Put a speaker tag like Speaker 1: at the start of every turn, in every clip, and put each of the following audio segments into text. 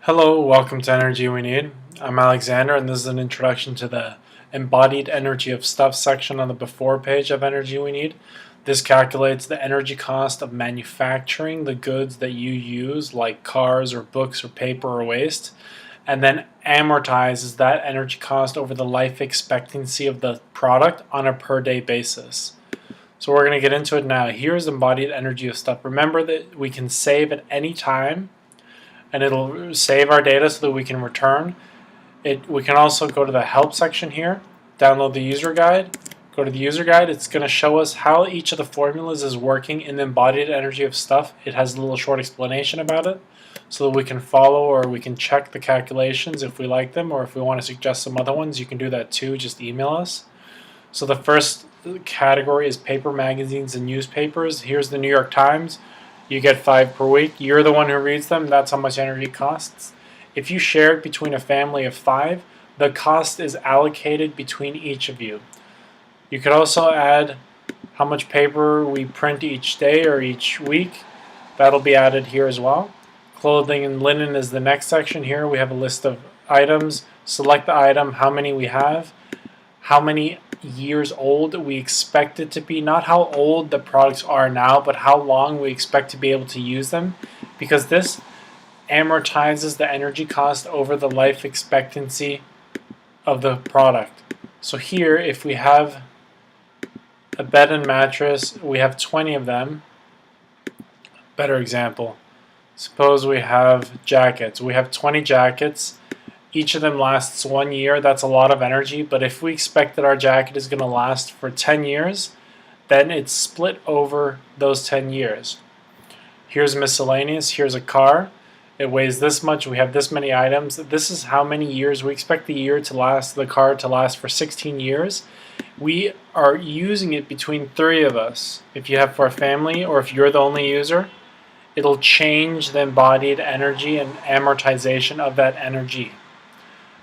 Speaker 1: Hello, welcome to Energy We Need. I'm Alexander, and this is an introduction to the Embodied Energy of Stuff section on the before page of Energy We Need. This calculates the energy cost of manufacturing the goods that you use, like cars or books or paper or waste, and then amortizes that energy cost over the life expectancy of the product on a per day basis. So we're going to get into it now. Here's Embodied Energy of Stuff. Remember that we can save at any time, and it'll save our data so that we can return it. We can also go to the help section here, download the user guide, go to the user guide. It's going to show us how each of the formulas is working in the embodied energy of stuff. It has a little short explanation about it so that we can follow, or we can check the calculations if we like them, or if we want to suggest some other ones, you can do that too. Just email us. So the first category is paper, magazines, and newspapers. Here's the New York Times. You get 5 per week. You're the one who reads them. That's how much energy costs. If you share it between a family of 5, the cost is allocated between each of you. You could also add how much paper we print each day or each week. That'll be added here as well. Clothing and linen is the next section here. We have a list of items. Select the item, how many we have, how many years old we expect it to be, not how old the products are now, but how long we expect to be able to use them, because this amortizes the energy cost over the life expectancy of the product. So here, if we have a bed and mattress, we have 20 of them. Better example, suppose we have jackets. We have 20 jackets. Each of them lasts 1 year. That's a lot of energy, but if we expect that our jacket is going to last for 10 years, then it's split over those 10 years. Here's miscellaneous. Here's a car. It weighs this much. We have this many items. This is how many years we expect the car to last for 16 years. We are using it between 3 of us. If you have for a family, or if you're the only user, it'll change the embodied energy and amortization of that energy.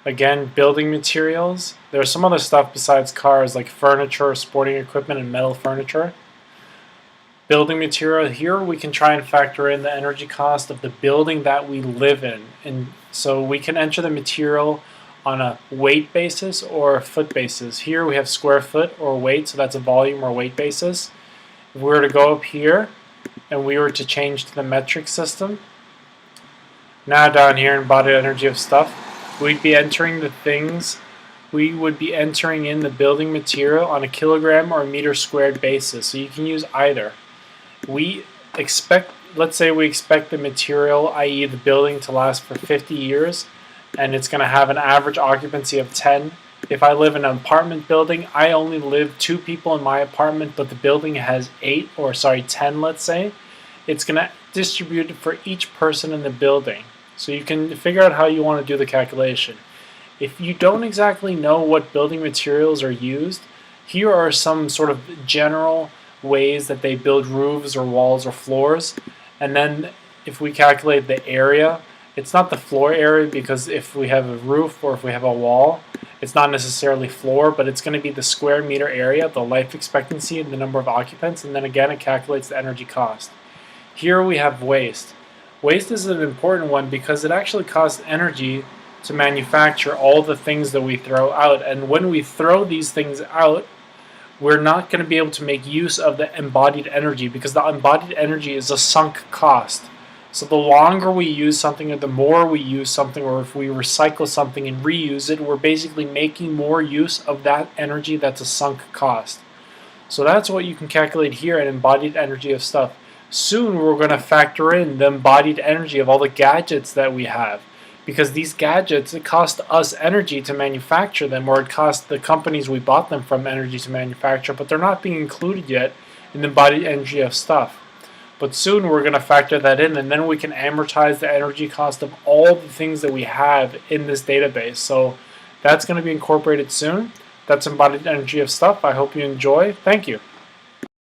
Speaker 1: Again, building materials. There's some other stuff besides cars, like furniture, sporting equipment, and metal furniture. Building material, here we can try and factor in the energy cost of the building that we live in. And so we can enter the material on a weight basis or a foot basis. Here we have square foot or weight, so that's a volume or weight basis. If we were to go up here and we were to change to the metric system, now down here in embodied energy of stuff, we'd be entering the things, we would be entering in the building material on a kilogram or meter squared basis. So you can use either. We expect, let's say we expect the material, i.e. the building, to last for 50 years, and it's going to have an average occupancy of 10. If I live in an apartment building, I only live 2 people in my apartment, but the building has 10, let's say. It's going to distribute it for each person in the building. So you can figure out how you want to do the calculation. If you don't exactly know what building materials are used, here are some sort of general ways that they build roofs or walls or floors. And then if we calculate the area, it's not the floor area, because if we have a roof or if we have a wall, it's not necessarily floor, but it's going to be the square meter area, the life expectancy, and the number of occupants. And then again, it calculates the energy cost. Here we have waste. Waste is an important one because it actually costs energy to manufacture all the things that we throw out. And when we throw these things out, we're not going to be able to make use of the embodied energy, because the embodied energy is a sunk cost. So the longer we use something, or the more we use something, or if we recycle something and reuse it, we're basically making more use of that energy that's a sunk cost. So that's what you can calculate here at embodied energy of stuff. Soon we're going to factor in the embodied energy of all the gadgets that we have, because these gadgets, it costs us energy to manufacture them, or it costs the companies we bought them from energy to manufacture, but they're not being included yet in the embodied energy of stuff. But soon we're going to factor that in, and then we can amortize the energy cost of all the things that we have in this database. So that's going to be incorporated soon. That's embodied energy of stuff. I hope you enjoy. Thank you.